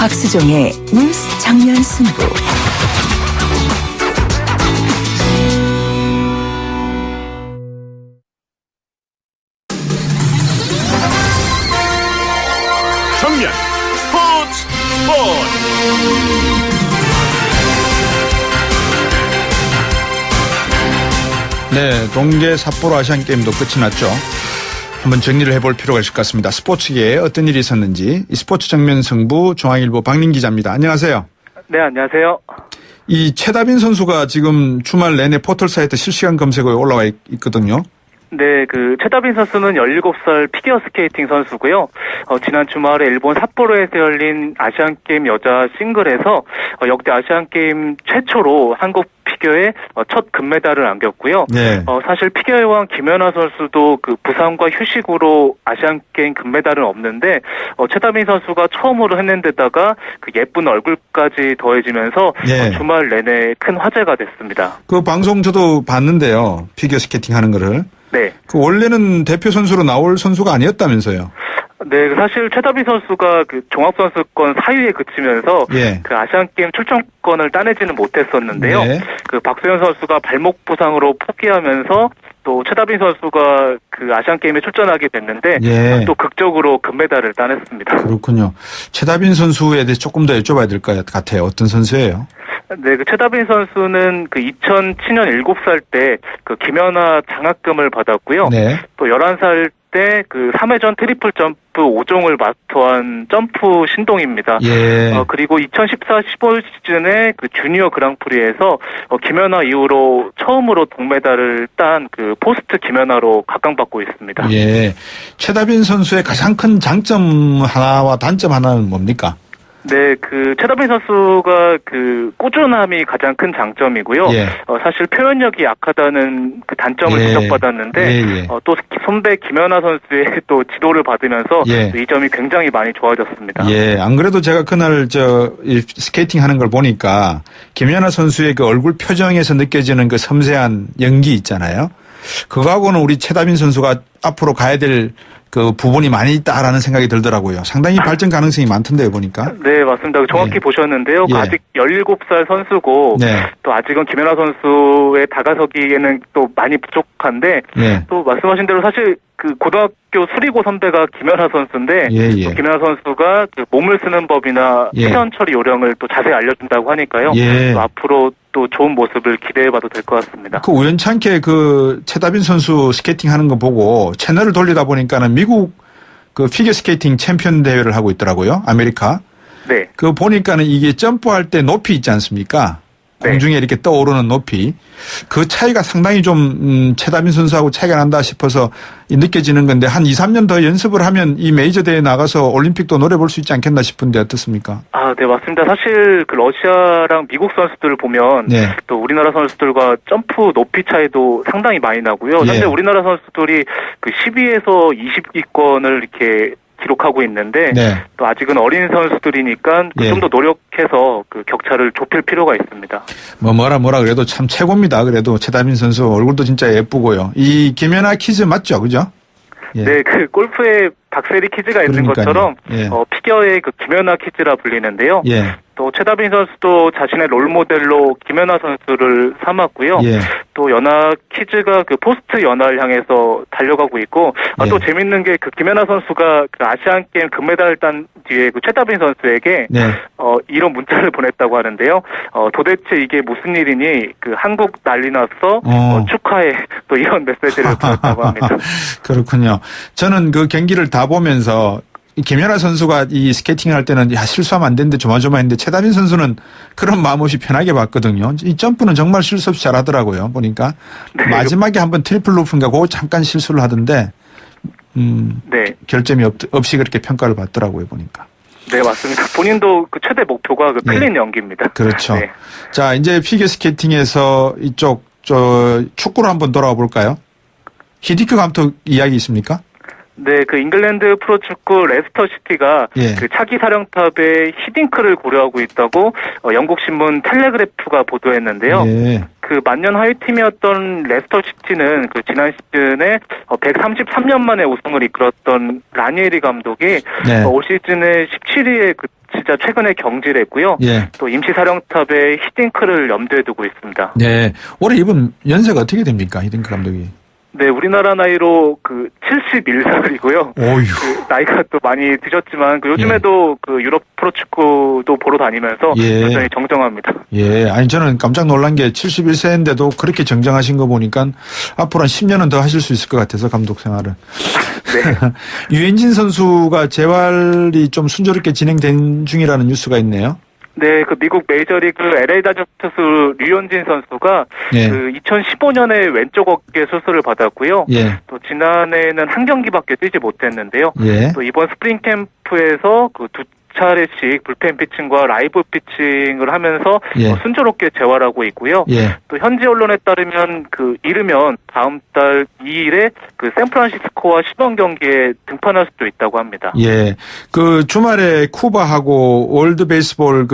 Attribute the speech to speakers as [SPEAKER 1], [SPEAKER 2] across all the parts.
[SPEAKER 1] 박수종의 뉴스 장면 승부.
[SPEAKER 2] 정면 스포츠.
[SPEAKER 3] 네, 동계 삿포로 아시안게임도 끝이 났죠. 한번 정리를 해볼 필요가 있을 것 같습니다. 스포츠계에 어떤 일이 있었는지 이 스포츠 정면 승부 중앙일보 박민 기자입니다. 안녕하세요.
[SPEAKER 4] 네, 안녕하세요.
[SPEAKER 3] 이 최다빈 선수가 지금 주말 내내 포털 사이트 실시간 검색어에 올라와 있거든요.
[SPEAKER 4] 네, 최다빈 선수는 17살 피겨 스케이팅 선수고요. 지난 주말에 일본 삿포로에서 열린 아시안게임 여자 싱글에서 역대 아시안게임 최초로 한국 피겨에 첫 금메달을 안겼고요.
[SPEAKER 3] 네.
[SPEAKER 4] 사실 피겨의 왕 김연아 선수도 부상과 휴식으로 아시안게임 금메달은 없는데 최다빈 선수가 처음으로 했는 데다가 예쁜 얼굴까지 더해지면서
[SPEAKER 3] 네. 주말
[SPEAKER 4] 내내 큰 화제가 됐습니다.
[SPEAKER 3] 그 방송 저도 봤는데요. 피겨 스케이팅 하는 거를.
[SPEAKER 4] 네.
[SPEAKER 3] 원래는 대표 선수로 나올 선수가 아니었다면서요.
[SPEAKER 4] 네, 사실 최다빈 선수가 종합선수권 4위에 그치면서
[SPEAKER 3] 예.
[SPEAKER 4] 아시안게임 출전권을 따내지는 못했었는데요.
[SPEAKER 3] 네.
[SPEAKER 4] 박소연 선수가 발목 부상으로 포기하면서 또 최다빈 선수가 아시안게임에 출전하게 됐는데
[SPEAKER 3] 예.
[SPEAKER 4] 또 극적으로 금메달을 따냈습니다.
[SPEAKER 3] 그렇군요. 최다빈 선수에 대해서 조금 더 여쭤봐야 될 것 같아요. 어떤 선수예요?
[SPEAKER 4] 네, 최다빈 선수는 2007년 7살 때 김연아 장학금을 받았고요.
[SPEAKER 3] 네.
[SPEAKER 4] 또 11살 때 3회전 트리플 점프 5종을 마스터한 점프 신동입니다.
[SPEAKER 3] 예.
[SPEAKER 4] 그리고 2014-15 시즌에 주니어 그랑프리에서 김연아 이후로 처음으로 동메달을 딴 포스트 김연아로 각광받고 있습니다.
[SPEAKER 3] 예. 최다빈 선수의 가장 큰 장점 하나와 단점 하나는 뭡니까?
[SPEAKER 4] 네, 최다빈 선수가 꾸준함이 가장 큰 장점이고요.
[SPEAKER 3] 예.
[SPEAKER 4] 사실 표현력이 약하다는 단점을
[SPEAKER 3] 예.
[SPEAKER 4] 지적받았는데, 또 선배 김연아 선수의 또 지도를 받으면서
[SPEAKER 3] 예.
[SPEAKER 4] 이 점이 굉장히 많이 좋아졌습니다.
[SPEAKER 3] 예, 안 그래도 제가 그날 이 스케이팅 하는 걸 보니까 김연아 선수의 얼굴 표정에서 느껴지는 섬세한 연기 있잖아요. 그거하고는 우리 최다빈 선수가 앞으로 가야 될 부분이 많이 있다라는 생각이 들더라고요. 상당히 발전 가능성이 많던데요, 보니까.
[SPEAKER 4] 네, 맞습니다. 정확히
[SPEAKER 3] 예.
[SPEAKER 4] 보셨는데요.
[SPEAKER 3] 예.
[SPEAKER 4] 아직 17살 선수고,
[SPEAKER 3] 네.
[SPEAKER 4] 또 아직은 김연아 선수의 다가서기에는 또 많이 부족한데,
[SPEAKER 3] 예.
[SPEAKER 4] 또 말씀하신 대로 사실 고등학교 수리고 선배가 김연아 선수인데,
[SPEAKER 3] 예.
[SPEAKER 4] 또 김연아 선수가 몸을 쓰는 법이나
[SPEAKER 3] 예.
[SPEAKER 4] 표현 처리 요령을 또 자세히 알려준다고 하니까요.
[SPEAKER 3] 예.
[SPEAKER 4] 또 앞으로 또 좋은 모습을 기대해봐도 될 것 같습니다.
[SPEAKER 3] 우연찮게 최다빈 선수 스케이팅 하는 거 보고 채널을 돌리다 보니까는 미국 피겨 스케이팅 챔피언 대회를 하고 있더라고요. 아메리카.
[SPEAKER 4] 네.
[SPEAKER 3] 보니까는 이게 점프할 때 높이 있지 않습니까?
[SPEAKER 4] 네.
[SPEAKER 3] 공중에 이렇게 떠오르는 높이. 그 차이가 상당히 좀 최다빈 선수하고 차이가 난다 싶어서 느껴지는 건데 한 2, 3년 더 연습을 하면 이 메이저 대회에 나가서 올림픽도 노려볼 수 있지 않겠나 싶은데 어떻습니까?
[SPEAKER 4] 네, 맞습니다. 사실 러시아랑 미국 선수들을 보면
[SPEAKER 3] 네.
[SPEAKER 4] 또 우리나라 선수들과 점프 높이 차이도 상당히 많이 나고요.
[SPEAKER 3] 예.
[SPEAKER 4] 현재 우리나라 선수들이 10위에서 20위권을 이렇게 기록하고 있는데
[SPEAKER 3] 네.
[SPEAKER 4] 또 아직은 어린 선수들이니까
[SPEAKER 3] 예.
[SPEAKER 4] 좀 더 노력해서 격차를 좁힐 필요가 있습니다.
[SPEAKER 3] 뭐라 그래도 참 최고입니다. 그래도 최다빈 선수 얼굴도 진짜 예쁘고요. 이 김연아 키즈 맞죠? 그죠? 예.
[SPEAKER 4] 네, 골프에 박세리 키즈가 있는
[SPEAKER 3] 그러니까요.
[SPEAKER 4] 것처럼
[SPEAKER 3] 예.
[SPEAKER 4] 피겨의 김연아 키즈라 불리는데요.
[SPEAKER 3] 예.
[SPEAKER 4] 또 최다빈 선수도 자신의 롤모델로 김연아 선수를 삼았고요.
[SPEAKER 3] 예.
[SPEAKER 4] 또 연하 키즈가 포스트 연하를 향해서 달려가고 있고
[SPEAKER 3] 예.
[SPEAKER 4] 또 재밌는 게 김연아 선수가 아시안 게임 금메달을 딴 뒤에 최다빈 선수에게
[SPEAKER 3] 네.
[SPEAKER 4] 이런 문자를 보냈다고 하는데요. 도대체 이게 무슨 일이니? 한국 난리 났어. 축하해. 또 이런 메시지를 보냈다고 합니다.
[SPEAKER 3] 그렇군요. 저는 경기를 다 보면서 김연아 선수가 이 스케이팅을 할 때는 실수하면 안 되는데 조마조마했는데 최다빈 선수는 그런 마음 없이 편하게 봤거든요. 이 점프는 정말 실수 없이 잘하더라고요. 보니까
[SPEAKER 4] 네.
[SPEAKER 3] 마지막에 한번 트리플 루프인가 그거 잠깐 실수를 하던데
[SPEAKER 4] 네.
[SPEAKER 3] 결점이 없이 그렇게 평가를 받더라고요. 보니까.
[SPEAKER 4] 네, 맞습니다. 본인도 최대 목표가 클린 연기입니다.
[SPEAKER 3] 그렇죠.
[SPEAKER 4] 네.
[SPEAKER 3] 자, 이제 피겨 스케이팅에서 이쪽 축구로 한번 돌아와 볼까요? 히디크 감독 이야기 있습니까?
[SPEAKER 4] 네, 잉글랜드 프로축구 레스터시티가
[SPEAKER 3] 예.
[SPEAKER 4] 차기 사령탑에 히딩크를 고려하고 있다고 영국 신문 텔레그래프가 보도했는데요.
[SPEAKER 3] 예.
[SPEAKER 4] 만년 하위팀이었던 레스터시티는 지난 시즌에 133년 만에 우승을 이끌었던 라니에리 감독이
[SPEAKER 3] 네.
[SPEAKER 4] 올 시즌에 17위에 그친 진짜 최근에 경질했고요.
[SPEAKER 3] 예.
[SPEAKER 4] 또 임시사령탑의 히딩크를 염두에 두고 있습니다.
[SPEAKER 3] 네. 올해 이분 연세가 어떻게 됩니까? 히딩크 감독이.
[SPEAKER 4] 네, 우리나라 나이로 71살이고요.
[SPEAKER 3] 오유.
[SPEAKER 4] 나이가 또 많이 드셨지만 요즘에도 유럽 프로축구도 보러 다니면서 여전히 정정합니다.
[SPEAKER 3] 예, 아니 저는 깜짝 놀란 게 71세인데도 그렇게 정정하신 거 보니까 앞으로 한 10년은 더 하실 수 있을 것 같아서 감독 생활을.
[SPEAKER 4] 네.
[SPEAKER 3] 유현진 선수가 재활이 좀 순조롭게 진행된 중이라는 뉴스가 있네요.
[SPEAKER 4] 네, 미국 메이저리그 LA 다저스 투수 류현진 선수가 2015년에 왼쪽 어깨 수술을 받았고요.
[SPEAKER 3] 예.
[SPEAKER 4] 또 지난해에는 한 경기밖에 뛰지 못했는데요.
[SPEAKER 3] 예.
[SPEAKER 4] 또 이번 스프링 캠프에서 두 차례씩 불펜 피칭과 라이브 피칭을 하면서 순조롭게 재활하고 있고요.
[SPEAKER 3] 예.
[SPEAKER 4] 또 현지 언론에 따르면 이르면 다음 달 2일에 샌프란시스코와 시범 경기에 등판할 수도 있다고 합니다.
[SPEAKER 3] 예. 주말에 쿠바하고 월드 베이스볼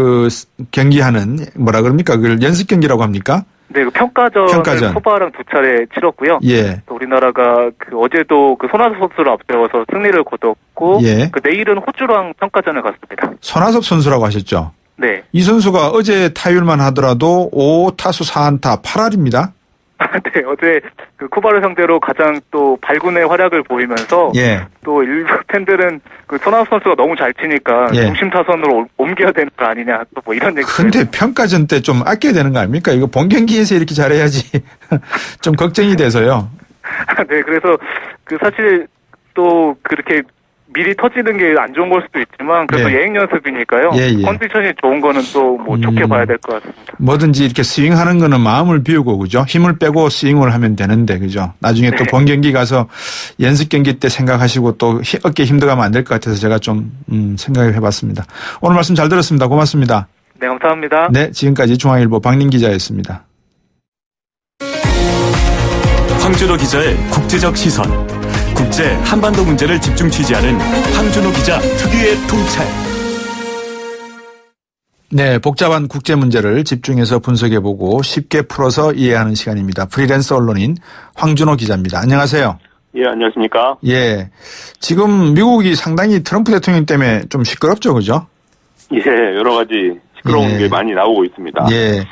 [SPEAKER 3] 경기하는 뭐라 그럽니까? 그걸 연습 경기라고 합니까?
[SPEAKER 4] 네, 평가전 쿠바랑 두 차례 치렀고요.
[SPEAKER 3] 예.
[SPEAKER 4] 또 우리나라가 어제도 손아섭 선수를 앞세워서 승리를 거뒀고, 내일은 호주랑 평가전을 갔습니다.
[SPEAKER 3] 손아섭 선수라고 하셨죠?
[SPEAKER 4] 네.
[SPEAKER 3] 이 선수가 어제 타율만 하더라도 5타수 4안타 8할입니다.
[SPEAKER 4] 네, 어제 쿠바를 상대로 가장 또 발군의 활약을 보이면서 또 일부 팬들은 손아섭 선수가 너무 잘 치니까 중심 타선으로 옮겨야 되는 거 아니냐 또 뭐 이런 얘기.
[SPEAKER 3] 근데 평가전 때 좀 아껴야 되는 거 아닙니까? 이거 본 경기에서 이렇게 잘해야지 좀 걱정이 돼서요.
[SPEAKER 4] 네, 그래서 사실 또 그렇게 미리 터지는 게 안 좋은 걸 수도 있지만 그래도 예행 연습이니까요. 컨디션이 좋은 거는 또 좋게 봐야 될 것 같습니다.
[SPEAKER 3] 뭐든지 이렇게 스윙하는 거는 마음을 비우고 그죠? 힘을 빼고 스윙을 하면 되는데 그죠? 나중에 또 본 경기 가서 연습 경기 때 생각하시고 또 어깨 힘들어가면 안 될 것 같아서 제가 좀 생각을 해봤습니다. 오늘 말씀 잘 들었습니다. 고맙습니다.
[SPEAKER 4] 네, 감사합니다.
[SPEAKER 3] 네, 지금까지 중앙일보 박민 기자였습니다.
[SPEAKER 2] 황준호 기자의 국제적 시선. 국제 한반도 문제를 집중 취재하는 황준호 기자 특유의 통찰.
[SPEAKER 3] 네, 복잡한 국제 문제를 집중해서 분석해보고 쉽게 풀어서 이해하는 시간입니다. 프리랜서 언론인 황준호 기자입니다. 안녕하세요.
[SPEAKER 5] 예, 안녕하십니까.
[SPEAKER 3] 예, 지금 미국이 상당히 트럼프 대통령 때문에 좀 시끄럽죠, 그죠?
[SPEAKER 5] 예, 여러 가지 시끄러운 게 많이 나오고 있습니다.
[SPEAKER 3] 예.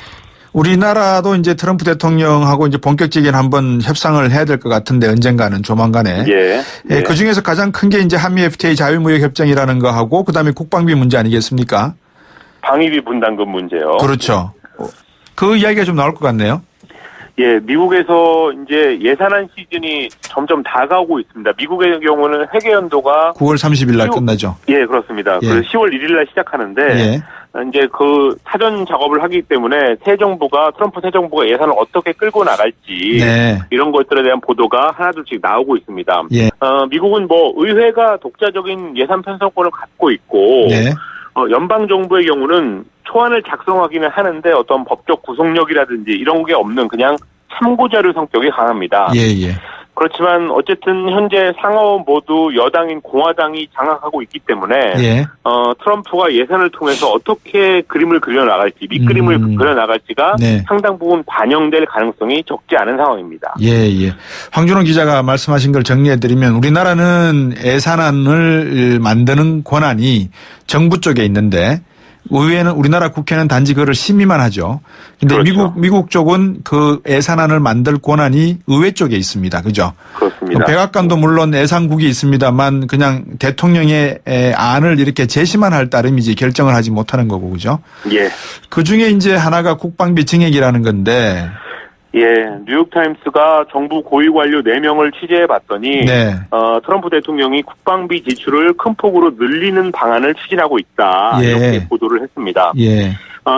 [SPEAKER 3] 우리나라도 이제 트럼프 대통령하고 이제 본격적인 한번 협상을 해야 될 것 같은데 언젠가는 조만간에. 그 중에서 가장 큰 게 이제 한미 FTA 자유무역 협정이라는 거 하고 그다음에 국방비 문제 아니겠습니까?
[SPEAKER 5] 방위비 분담금 문제요.
[SPEAKER 3] 그렇죠. 그 이야기가 좀 나올 것 같네요.
[SPEAKER 5] 예, 미국에서 이제 예산안 시즌이 점점 다가오고 있습니다. 미국의 경우는 회계 연도가
[SPEAKER 3] 9월 30일 날 끝나죠.
[SPEAKER 5] 예, 그렇습니다. 그래서 10월 1일 날 시작하는데 이제 사전 작업을 하기 때문에 트럼프 새 정부가 예산을 어떻게 끌고 나갈지 이런 것들에 대한 보도가 하나둘씩 나오고 있습니다. 미국은 의회가 독자적인 예산 편성권을 갖고 있고 연방 정부의 경우는 초안을 작성하기는 하는데 어떤 법적 구속력이라든지 이런 게 없는 그냥 참고자료 성격이 강합니다. 그렇지만 어쨌든 현재 상하원 모두 여당인 공화당이 장악하고 있기 때문에 트럼프가 예산을 통해서 어떻게 그림을 그려나갈지 밑그림을 그려나갈지가 상당 부분 반영될 가능성이 적지 않은 상황입니다.
[SPEAKER 3] 황준호 기자가 말씀하신 걸 정리해드리면 우리나라는 예산안을 만드는 권한이 정부 쪽에 있는데 의회는 우리나라 국회는 단지 그거를 심의만 하죠. 근데 미국 쪽은 그 예산안을 만들 권한이 의회 쪽에 있습니다. 그죠?
[SPEAKER 5] 그렇습니다.
[SPEAKER 3] 백악관도 물론 예산국이 있습니다만 그냥 대통령의 안을 이렇게 제시만 할 따름이지 결정을 하지 못하는 거고 그죠? 그 중에 이제 하나가 국방비 증액이라는 건데
[SPEAKER 5] 뉴욕타임스가 정부 고위 관료 4명을 취재해 봤더니 트럼프 대통령이 국방비 지출을 큰 폭으로 늘리는 방안을 추진하고 있다. 이렇게 보도를 했습니다.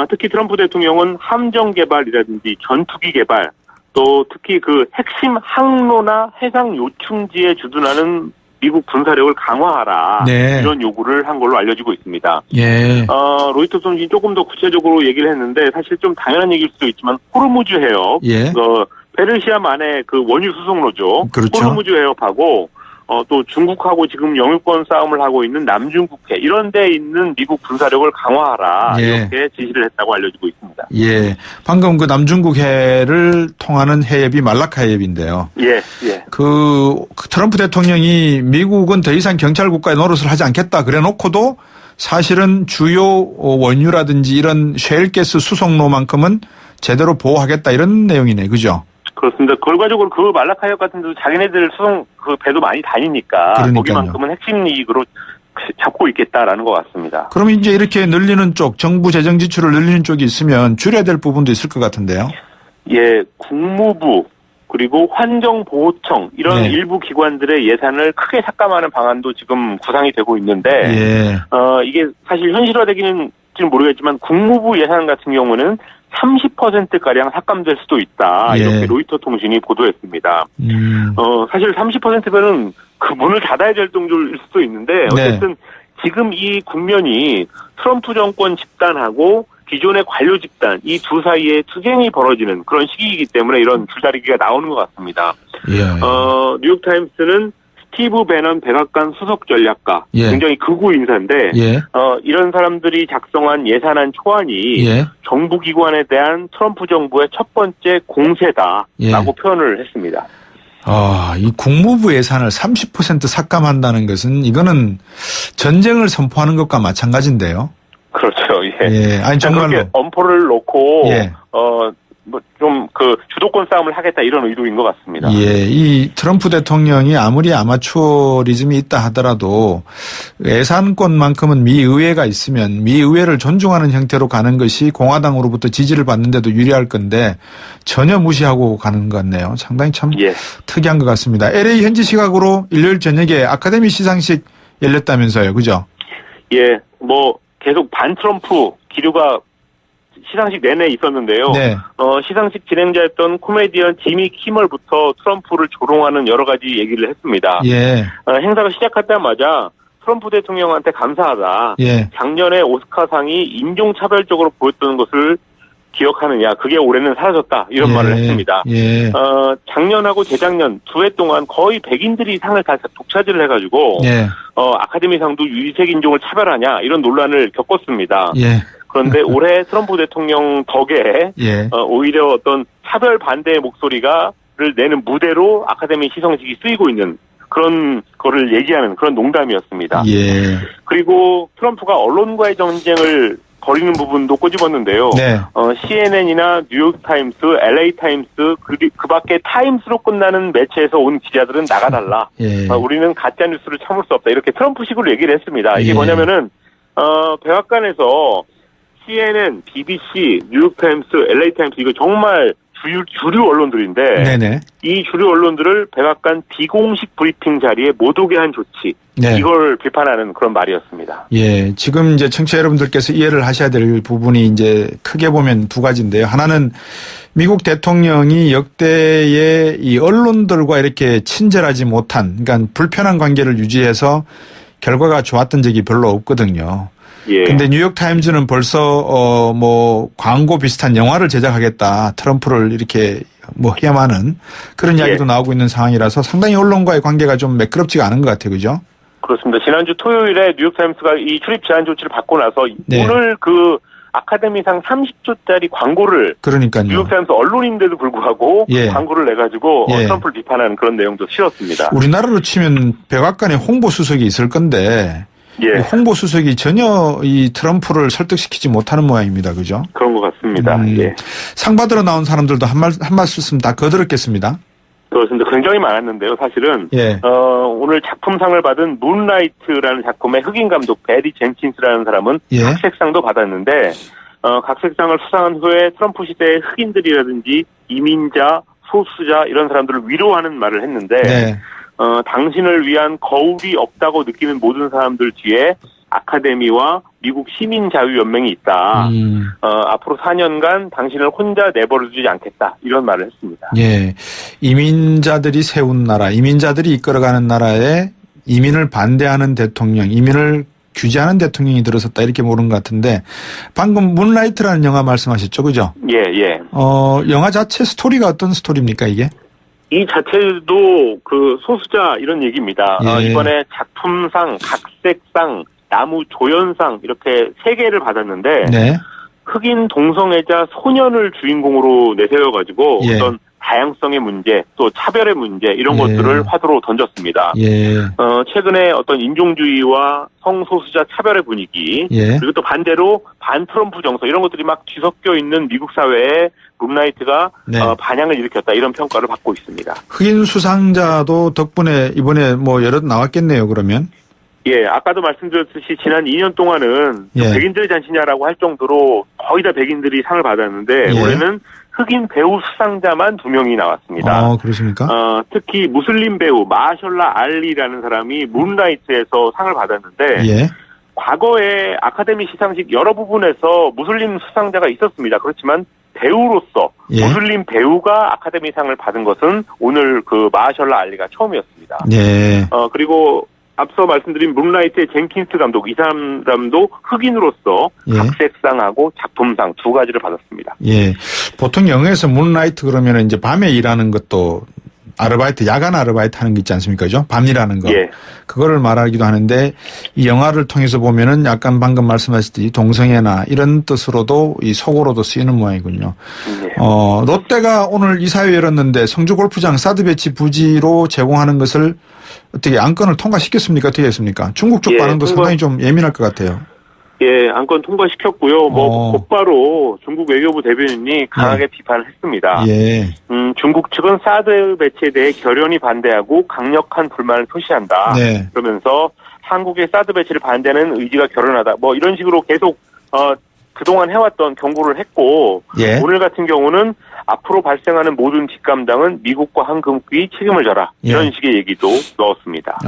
[SPEAKER 5] 특히 트럼프 대통령은 함정 개발이라든지 전투기 개발, 또 특히 핵심 항로나 해상 요충지에 주둔하는 미국 군사력을 강화하라 이런 요구를 한 걸로 알려지고 있습니다. 로이터스 통신이 조금 더 구체적으로 얘기를 했는데 사실 좀 당연한 얘기일 수도 있지만 호르무즈 해협, 페르시아만의 원유 수송로죠. 호르무즈 해협하고 또 중국하고 지금 영유권 싸움을 하고 있는 남중국해 이런 데 있는 미국 군사력을 강화하라 이렇게 지시를 했다고 알려지고 있습니다.
[SPEAKER 3] 방금 남중국해를 통하는 해협이 말라카 해협인데요. 트럼프 대통령이 미국은 더 이상 경찰 국가의 노릇을 하지 않겠다 그래 놓고도 사실은 주요 원유라든지 이런 셰일가스 수송로만큼은 제대로 보호하겠다 이런 내용이네, 그죠?
[SPEAKER 5] 그렇습니다. 결과적으로 그 말라카이역 같은 데도 자기네들 수송 그 배도 많이 다니니까
[SPEAKER 3] 그러니까요.
[SPEAKER 5] 거기만큼은 핵심 이익으로 잡고 있겠다라는 것 같습니다.
[SPEAKER 3] 그럼 이제 이렇게 늘리는 쪽, 정부 재정 지출을 늘리는 쪽이 있으면 줄여야 될 부분도 있을 것 같은데요.
[SPEAKER 5] 예, 국무부 그리고 환경보호청 이런
[SPEAKER 3] 네.
[SPEAKER 5] 일부 기관들의 예산을 크게 삭감하는 방안도 지금 구상이 되고 있는데
[SPEAKER 3] 예.
[SPEAKER 5] 이게 사실 현실화되기는 모르겠지만 국무부 예산 같은 경우는 30%가량 삭감될 수도 있다.
[SPEAKER 3] 예.
[SPEAKER 5] 이렇게 로이터 통신이 보도했습니다. 사실 30%면은 그 문을 닫아야 될 정도일 수도 있는데 어쨌든
[SPEAKER 3] 네.
[SPEAKER 5] 지금 이 국면이 트럼프 정권 집단하고 기존의 관료 집단 이 두 사이에 투쟁이 벌어지는 그런 시기이기 때문에 이런 줄다리기가 나오는 것 같습니다.
[SPEAKER 3] 예.
[SPEAKER 5] 뉴욕타임스는 스티브 배넌 백악관 수석 전략가
[SPEAKER 3] 예.
[SPEAKER 5] 굉장히 극우 인사인데
[SPEAKER 3] 예.
[SPEAKER 5] 이런 사람들이 작성한 예산안 초안이
[SPEAKER 3] 예.
[SPEAKER 5] 정부 기관에 대한 트럼프 정부의 첫 번째 공세다라고
[SPEAKER 3] 예.
[SPEAKER 5] 표현을 했습니다.
[SPEAKER 3] 이 국무부 예산을 30% 삭감한다는 것은 이거는 전쟁을 선포하는 것과 마찬가지인데요.
[SPEAKER 5] 그렇죠. 예.
[SPEAKER 3] 예. 아니 정말로
[SPEAKER 5] 그렇게 엄포를 놓고
[SPEAKER 3] 예.
[SPEAKER 5] 좀 그 주도권 싸움을 하겠다 이런 의도인 것 같습니다.
[SPEAKER 3] 예, 이 트럼프 대통령이 아무리 아마추어리즘이 있다 하더라도 예산권만큼은 미 의회가 있으면 미 의회를 존중하는 형태로 가는 것이 공화당으로부터 지지를 받는데도 유리할 건데 전혀 무시하고 가는 것 같네요. 상당히 참
[SPEAKER 5] 예.
[SPEAKER 3] 특이한 것 같습니다. LA 현지 시각으로 일요일 저녁에 아카데미 시상식 열렸다면서요, 그죠?
[SPEAKER 5] 예, 계속 반 트럼프 기류가 시상식 내내 있었는데요.
[SPEAKER 3] 네.
[SPEAKER 5] 시상식 진행자였던 코미디언 지미 키멀부터 트럼프를 조롱하는 여러 가지 얘기를 했습니다.
[SPEAKER 3] 예.
[SPEAKER 5] 행사가 시작하자마자 트럼프 대통령한테 감사하다.
[SPEAKER 3] 예.
[SPEAKER 5] 작년에 오스카상이 인종차별적으로 보였던 것을 기억하느냐. 그게 올해는 사라졌다. 이런
[SPEAKER 3] 예.
[SPEAKER 5] 말을 했습니다.
[SPEAKER 3] 예.
[SPEAKER 5] 작년하고 재작년 두 해 동안 거의 백인들이 상을 다 독차지를 해가지고
[SPEAKER 3] 예.
[SPEAKER 5] 아카데미상도 유색 인종을 차별하냐 이런 논란을 겪었습니다.
[SPEAKER 3] 예.
[SPEAKER 5] 그런데 올해 트럼프 대통령 덕에
[SPEAKER 3] 예.
[SPEAKER 5] 오히려 어떤 차별 반대의 목소리가를 내는 무대로 아카데미 시상식이 쓰이고 있는 그런 거를 얘기하는 그런 농담이었습니다.
[SPEAKER 3] 예.
[SPEAKER 5] 그리고 트럼프가 언론과의 전쟁을 벌이는 부분도 꼬집었는데요.
[SPEAKER 3] 네.
[SPEAKER 5] CNN이나 뉴욕타임스, LA타임스, 그 밖에 타임스로 끝나는 매체에서 온 기자들은 나가달라.
[SPEAKER 3] 예.
[SPEAKER 5] 우리는 가짜뉴스를 참을 수 없다. 이렇게 트럼프식으로 얘기를 했습니다. 이게
[SPEAKER 3] 예.
[SPEAKER 5] 뭐냐면은 백악관에서 CNN, BBC, 뉴욕타임스, LA타임스 이거 정말 주류 언론들인데
[SPEAKER 3] 네네.
[SPEAKER 5] 이 주류 언론들을 백악관 비공식 브리핑 자리에 못 오게 한 조치
[SPEAKER 3] 네.
[SPEAKER 5] 이걸 비판하는 그런 말이었습니다.
[SPEAKER 3] 예, 지금 이제 청취자 여러분들께서 이해를 하셔야 될 부분이 이제 크게 보면 두 가지인데요. 하나는 미국 대통령이 역대의 이 언론들과 이렇게 친절하지 못한, 그러니까 불편한 관계를 유지해서 결과가 좋았던 적이 별로 없거든요.
[SPEAKER 5] 예.
[SPEAKER 3] 근데 뉴욕타임즈는 벌써 광고 비슷한 영화를 제작하겠다. 트럼프를 이렇게 혐하는 그런 이야기도 나오고 있는 상황이라서 상당히 언론과의 관계가 좀 매끄럽지가 않은 것 같아요. 그죠?
[SPEAKER 5] 그렇습니다. 지난주 토요일에 뉴욕타임스가 이 출입 제한 조치를 받고 나서
[SPEAKER 3] 네.
[SPEAKER 5] 오늘 그 아카데미상 30초짜리 광고를
[SPEAKER 3] 그러니까요.
[SPEAKER 5] 뉴욕타임스 언론인데도 불구하고
[SPEAKER 3] 예.
[SPEAKER 5] 광고를 내가지고
[SPEAKER 3] 예.
[SPEAKER 5] 트럼프를 비판하는 그런 내용도 실었습니다.
[SPEAKER 3] 우리나라로 치면 백악관에 홍보수석이 있을 건데
[SPEAKER 5] 예.
[SPEAKER 3] 홍보수석이 전혀 이 트럼프를 설득시키지 못하는 모양입니다. 그죠?
[SPEAKER 5] 그런 것 같습니다. 예.
[SPEAKER 3] 상 받으러 나온 사람들도 한 말씀 다 거들었겠습니다.
[SPEAKER 5] 그렇습니다. 굉장히 많았는데요. 사실은
[SPEAKER 3] 예.
[SPEAKER 5] 오늘 작품상을 받은 문라이트라는 작품의 흑인 감독 베리 젠킨스라는 사람은
[SPEAKER 3] 예.
[SPEAKER 5] 각색상도 받았는데 각색상을 수상한 후에 트럼프 시대의 흑인들이라든지 이민자, 소수자 이런 사람들을 위로하는 말을 했는데
[SPEAKER 3] 네.
[SPEAKER 5] 당신을 위한 거울이 없다고 느끼는 모든 사람들 뒤에 아카데미와 미국 시민자유연맹이 있다. 앞으로 4년간 당신을 혼자 내버려두지 않겠다. 이런 말을 했습니다.
[SPEAKER 3] 예. 이민자들이 세운 나라, 이민자들이 이끌어가는 나라에 이민을 반대하는 대통령, 이민을 규제하는 대통령이 들어섰다. 이렇게 모르는 것 같은데 방금 문라이트라는 영화 말씀하셨죠. 그죠?
[SPEAKER 5] 예, 예.
[SPEAKER 3] 영화 자체 스토리가 어떤 스토리입니까, 이게?
[SPEAKER 5] 이 자체도 그 소수자 이런 얘기입니다.
[SPEAKER 3] 예.
[SPEAKER 5] 이번에 작품상, 각색상, 나무 조연상 이렇게 3개를 받았는데
[SPEAKER 3] 네.
[SPEAKER 5] 흑인 동성애자 소년을 주인공으로 내세워가지고
[SPEAKER 3] 예.
[SPEAKER 5] 어떤 다양성의 문제, 또 차별의 문제 이런 것들을 화두로 던졌습니다. 최근에 어떤 인종주의와 성소수자 차별의 분위기, 그리고 또 반대로 반트럼프 정서 이런 것들이 막 뒤섞여 있는 미국 사회에 문라이트가 반향을 일으켰다 이런 평가를 받고 있습니다.
[SPEAKER 3] 흑인 수상자도 덕분에 이번에 뭐 여러 나왔겠네요. 그러면.
[SPEAKER 5] 아까도 말씀드렸듯이 지난 2년 동안은 백인들의 잔치냐라고 할 정도로 거의 다 백인들이 상을 받았는데 올해는 흑인 배우 수상자만 2명이 나왔습니다.
[SPEAKER 3] 그렇습니까?
[SPEAKER 5] 특히 무슬림 배우 마셜라 알리라는 사람이 문라이트에서 상을 받았는데 과거에 아카데미 시상식 여러 부분에서 무슬림 수상자가 있었습니다. 그렇지만 배우로서 무슬림 배우가 아카데미상을 받은 것은 오늘 그 마셜라 알리가 처음이었습니다. 그리고 앞서 말씀드린 문라이트의 젠킨스 감독, 이 사람도 흑인으로서 각색상하고 작품상 2가지를 받았습니다.
[SPEAKER 3] 보통 영어에서 문라이트 그러면 이제 밤에 일하는 것도 아르바이트, 야간 아르바이트 하는 게 있지 않습니까? 그죠? 밤이라는 거. 그거를 말하기도 하는데 이 영화를 통해서 보면은 약간 방금 말씀하셨듯이 동성애나 이런 뜻으로도 이 속어로도 쓰이는 모양이군요. 롯데가 오늘 이사회 열었는데 성주 골프장 사드 배치 부지로 제공하는 것을 어떻게 안건을 통과시켰습니까? 어떻게 했습니까? 중국 쪽 반응도 상당히 좀 예민할 것 같아요.
[SPEAKER 5] 안건 통과시켰고요. 곧바로 중국 외교부 대변인이 강하게 비판을 했습니다. 중국 측은 사드 배치에 대해 결연히 반대하고 강력한 불만을 표시한다. 그러면서 한국의 사드 배치를 반대하는 의지가 결연하다. 뭐 이런 식으로 계속 그동안 해왔던 경고를 했고 오늘 같은 경우는 앞으로 발생하는 모든 뒷감당은 미국과 한국이 책임을 져라. 이런 식의 얘기도 넣었습니다.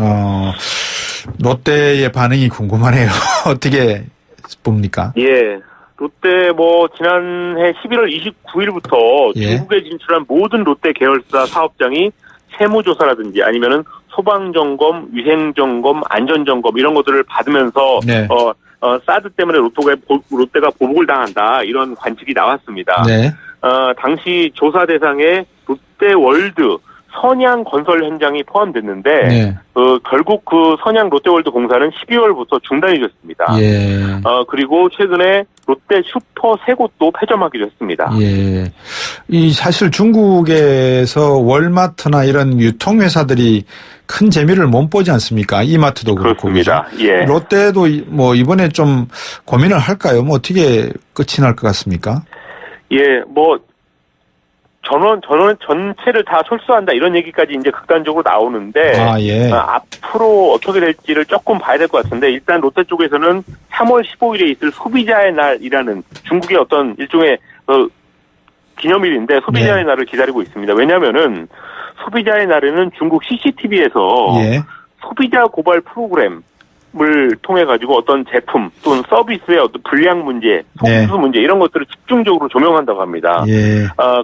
[SPEAKER 3] 롯데의 반응이 궁금하네요. 어떻게 봅니까?
[SPEAKER 5] 롯데 지난해 11월 29일부터 중국에 진출한 모든 롯데 계열사 사업장이 세무조사라든지 아니면은 소방점검, 위생점검, 안전점검 이런 것들을 받으면서 사드 때문에 롯데가 보복을 당한다 이런 관측이 나왔습니다. 당시 조사 대상에 롯데월드 선양 건설 현장이 포함됐는데 결국 그 선양 롯데월드 공사는 12월부터 중단이 됐습니다. 그리고 최근에 롯데 슈퍼 3곳도 폐점하기도 했습니다.
[SPEAKER 3] 이 사실 중국에서 월마트나 이런 유통회사들이 큰 재미를 못 보지 않습니까? 이마트도 그렇고.
[SPEAKER 5] 그렇습니다.
[SPEAKER 3] 롯데도 뭐 이번에 좀 고민을 할까요? 뭐 어떻게 끝이 날 것 같습니까?
[SPEAKER 5] 전원 전체를 다 철수한다 이런 얘기까지 이제 극단적으로 나오는데 앞으로 어떻게 될지를 조금 봐야 될 것 같은데 일단 롯데 쪽에서는 3월 15일에 있을 소비자의 날이라는 중국의 어떤 일종의 기념일인데 소비자의 날을 기다리고 있습니다. 왜냐하면은 소비자의 날에는 중국 CCTV에서 소비자 고발 프로그램을 통해 가지고 어떤 제품 또는 서비스의 어떤 불량 문제, 속수 문제 이런 것들을 집중적으로 조명한다고 합니다.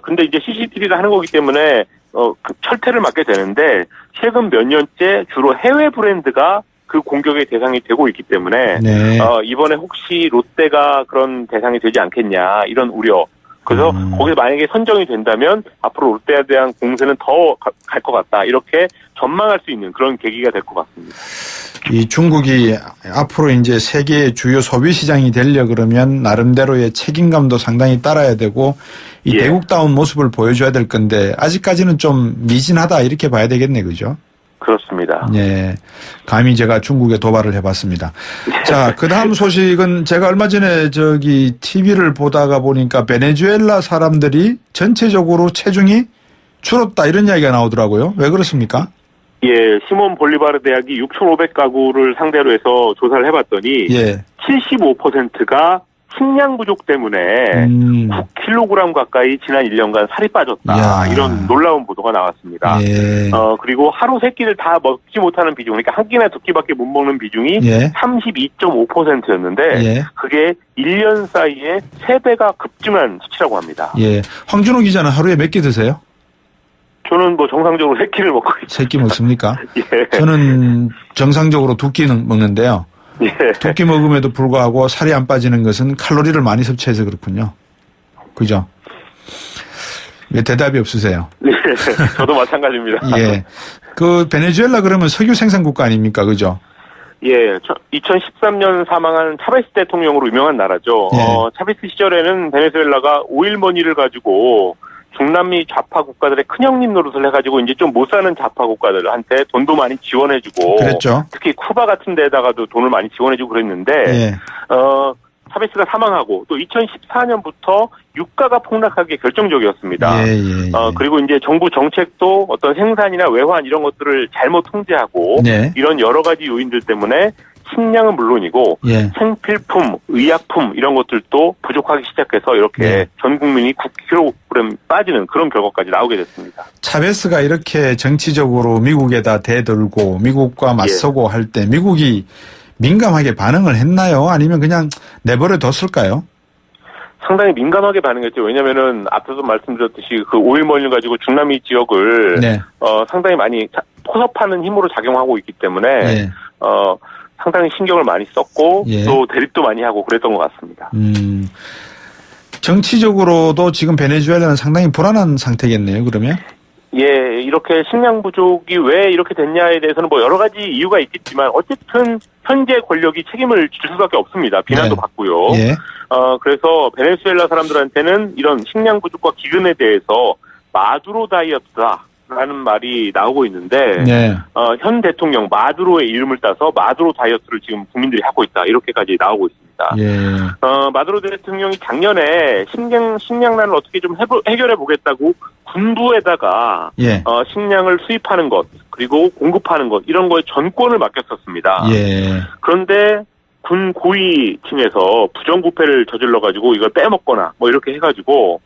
[SPEAKER 5] 근데 이제 CCTV가 하는 거기 때문에 그 철퇴를 맞게 되는데 최근 몇 년째 주로 해외 브랜드가 그 공격의 대상이 되고 있기 때문에 이번에 혹시 롯데가 그런 대상이 되지 않겠냐 이런 우려. 그래서 거기서 만약에 선정이 된다면 앞으로 롯데에 대한 공세는 더 갈 것 같다. 이렇게 전망할 수 있는 그런 계기가 될 것 같습니다.
[SPEAKER 3] 이 중국이 앞으로 이제 세계의 주요 소비 시장이 되려 그러면 나름대로의 책임감도 상당히 따라야 되고 이 대국다운 모습을 보여줘야 될 건데 아직까지는 좀 미진하다 이렇게 봐야 되겠네, 그죠?
[SPEAKER 5] 그렇습니다.
[SPEAKER 3] 감히 제가 중국에 도발을 해봤습니다. 자, 그 다음 소식은 제가 얼마 전에 TV를 보다가 보니까 베네수엘라 사람들이 전체적으로 체중이 줄었다 이런 이야기가 나오더라고요. 왜 그렇습니까?
[SPEAKER 5] 시몬 볼리바르 대학이 6,500가구를 상대로 해서 조사를 해봤더니 75%가 식량 부족 때문에 9kg 가까이 지난 1년간 살이 빠졌다. 이런 놀라운 보도가 나왔습니다. 그리고 하루 3끼를 다 먹지 못하는 비중, 그러니까 한 끼나 2끼밖에 못 먹는 비중이 32.5%였는데 그게 1년 사이에 3배가 급증한 수치라고 합니다.
[SPEAKER 3] 황준호 기자는 하루에 몇 끼 드세요?
[SPEAKER 5] 저는 정상적으로 3끼를 먹고 있습니다.
[SPEAKER 3] 3끼 먹습니까? 저는 정상적으로 2끼는 먹는데요. 2끼 먹음에도 불구하고 살이 안 빠지는 것은 칼로리를 많이 섭취해서 그렇군요. 그죠? 왜 대답이 없으세요?
[SPEAKER 5] 저도 마찬가지입니다.
[SPEAKER 3] 그 베네수엘라 그러면 석유 생산 국가 아닙니까? 그죠?
[SPEAKER 5] 2013년 사망한 차베스 대통령으로 유명한 나라죠. 차베스 시절에는 베네수엘라가 오일머니를 가지고 중남미 좌파 국가들의 큰형님 노릇을 해가지고 이제 좀 못 사는 좌파 국가들한테 돈도 많이 지원해주고
[SPEAKER 3] 그랬죠.
[SPEAKER 5] 특히 쿠바 같은 데다가도 돈을 많이 지원해주고 그랬는데
[SPEAKER 3] 예.
[SPEAKER 5] 차베스가 사망하고 또 2014년부터 유가가 폭락하기 결정적이었습니다.
[SPEAKER 3] 예, 예, 예.
[SPEAKER 5] 그리고 이제 정부 정책도 어떤 생산이나 외환 이런 것들을 잘못 통제하고
[SPEAKER 3] 네. 이런
[SPEAKER 5] 여러 가지 요인들 때문에 식량은 물론이고
[SPEAKER 3] 예.
[SPEAKER 5] 생필품, 의약품 이런 것들도 부족하기 시작해서 이렇게
[SPEAKER 3] 네.
[SPEAKER 5] 전 국민이 9kg 빠지는 그런 결과까지 나오게 됐습니다.
[SPEAKER 3] 차베스가 이렇게 정치적으로 미국에다 대들고 미국과 맞서고 할 때 미국이 민감하게 반응을 했나요? 아니면 그냥 내버려 뒀을까요?
[SPEAKER 5] 상당히 민감하게 반응했죠. 왜냐면은 앞서도 말씀드렸듯이 그 오일머니를 가지고 중남미 지역을
[SPEAKER 3] 네.
[SPEAKER 5] 상당히 많이 포섭하는 힘으로 작용하고 있기 때문에
[SPEAKER 3] 네.
[SPEAKER 5] 상당히 신경을 많이 썼고
[SPEAKER 3] 예.
[SPEAKER 5] 또 대립도 많이 하고 그랬던 것 같습니다.
[SPEAKER 3] 정치적으로도 지금 베네수엘라는 상당히 불안한 상태겠네요. 그러면?
[SPEAKER 5] 예, 이렇게 식량 부족이 왜 이렇게 됐냐에 대해서는 뭐 여러 가지 이유가 있겠지만 어쨌든 현재 권력이 책임을 질 수밖에 없습니다. 비난도
[SPEAKER 3] 네.
[SPEAKER 5] 받고요.
[SPEAKER 3] 예.
[SPEAKER 5] 그래서 베네수엘라 사람들한테는 이런 식량 부족과 기근에 대해서 마두로 다이어트다라는 말이 나오고 있는데
[SPEAKER 3] 네.
[SPEAKER 5] 현 대통령 마두로의 이름을 따서 마두로 다이어트를 지금 국민들이 하고 있다. 이렇게까지 나오고 있습니다.
[SPEAKER 3] 예.
[SPEAKER 5] 마두로 대통령이 작년에 식량난을 어떻게 좀 해결해 보겠다고 군부에다가
[SPEAKER 3] 예.
[SPEAKER 5] 식량을 수입하는 것 그리고 공급하는 것 이런 거에 전권을 맡겼었습니다.
[SPEAKER 3] 예.
[SPEAKER 5] 그런데 군 고위 층에서 부정부패를 저질러 가지고 이걸 빼먹거나 뭐 이렇게 해가지고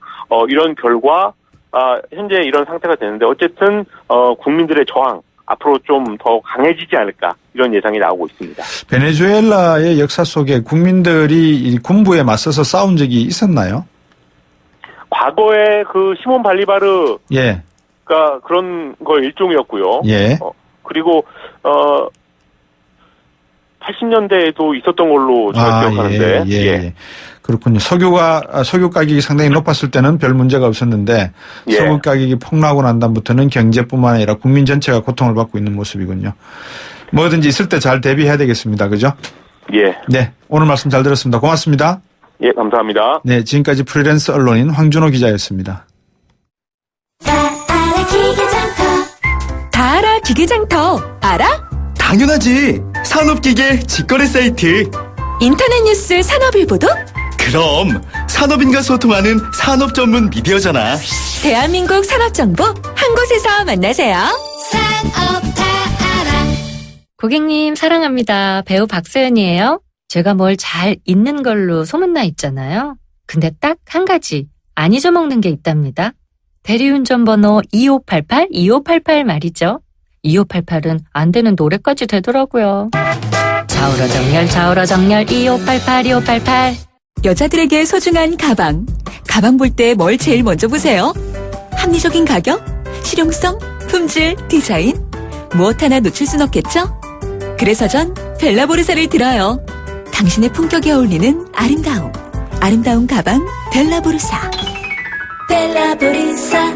[SPEAKER 5] 이런 결과 현재 이런 상태가 되는데 어쨌든 국민들의 저항 앞으로 좀 더 강해지지 않을까 이런 예상이 나오고 있습니다.
[SPEAKER 3] 베네수엘라의 역사 속에 국민들이 이 군부에 맞서서 싸운 적이 있었나요?
[SPEAKER 5] 과거에 그 시몬 발리바르가
[SPEAKER 3] 예.
[SPEAKER 5] 그런 거 일종이었고요.
[SPEAKER 3] 예.
[SPEAKER 5] 그리고 80년대에도 있었던 걸로 제가 기억하는데.
[SPEAKER 3] 예. 그렇군요. 석유 가격이 상당히 높았을 때는 별 문제가 없었는데
[SPEAKER 5] 예.
[SPEAKER 3] 석유 가격이 폭락하고 난 다음부터는 경제뿐만 아니라 국민 전체가 고통을 받고 있는 모습이군요. 뭐든지 있을 때 잘 대비해야 되겠습니다. 그죠?
[SPEAKER 5] 예.
[SPEAKER 3] 네. 오늘 말씀 잘 들었습니다. 고맙습니다.
[SPEAKER 5] 예, 감사합니다.
[SPEAKER 3] 네, 지금까지 프리랜서 언론인 황준호 기자였습니다.
[SPEAKER 1] 다 알아 기계장터 알아?
[SPEAKER 6] 당연하지. 산업기계 직거래 사이트.
[SPEAKER 1] 인터넷 뉴스 산업일보도?
[SPEAKER 6] 그럼 산업인과 소통하는 산업 전문 미디어잖아.
[SPEAKER 1] 대한민국 산업정보 한 곳에서 만나세요.
[SPEAKER 7] 산업 다 알아.
[SPEAKER 8] 고객님 사랑합니다. 배우 박서연이에요. 제가 뭘 잘 잊는 걸로 소문나 있잖아요. 근데 딱 한 가지 안 잊어먹는 게 있답니다. 대리운전 번호 2588 말이죠. 2588은 안 되는 노래까지 되더라고요. 좌우로 정렬 2588
[SPEAKER 1] 여자들에게 소중한 가방. 가방 볼 때 뭘 제일 먼저 보세요? 합리적인 가격? 실용성? 품질? 디자인? 무엇 하나 놓칠 순 없겠죠? 그래서 전 벨라보르사를 들어요. 당신의 품격에 어울리는 아름다운 가방 벨라보르사. 벨라보르사.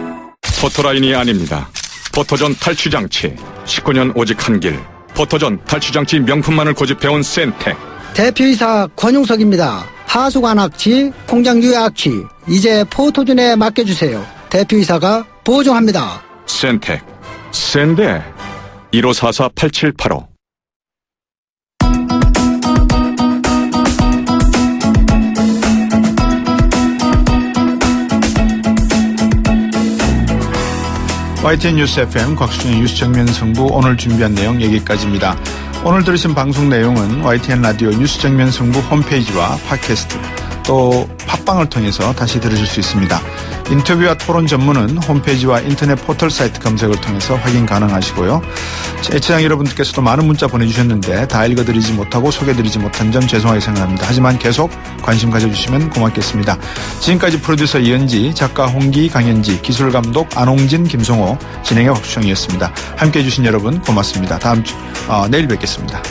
[SPEAKER 9] 포토라인이 아닙니다. 포토존 탈취장치 19년 오직 한 길. 포토존 탈취장치 명품만을 고집해온 센텍.
[SPEAKER 10] 대표이사 권용석입니다. 하수관 악취, 공장 유해 악취 이제 포토존에 맡겨주세요. 대표이사가 보증합니다.
[SPEAKER 9] 센텍 센데 1544-8785.
[SPEAKER 3] YTN 뉴스 FM 곽수준의 뉴스 정면 승부 오늘 준비한 내용 여기까지입니다. 오늘 들으신 방송 내용은 YTN 라디오 뉴스 정면 승부 홈페이지와 팟캐스트 또 팟빵을 통해서 다시 들으실 수 있습니다. 인터뷰와 토론 전문은 홈페이지와 인터넷 포털 사이트 검색을 통해서 확인 가능하시고요. 애청자 여러분들께서도 많은 문자 보내주셨는데 다 읽어드리지 못하고 소개해드리지 못한 점 죄송하게 생각합니다. 하지만 계속 관심 가져주시면 고맙겠습니다. 지금까지 프로듀서 이은지, 작가 홍기, 강현지, 기술감독 안홍진, 김성호, 진행의 곽수정이었습니다. 함께해 주신 여러분 고맙습니다. 내일 뵙겠습니다.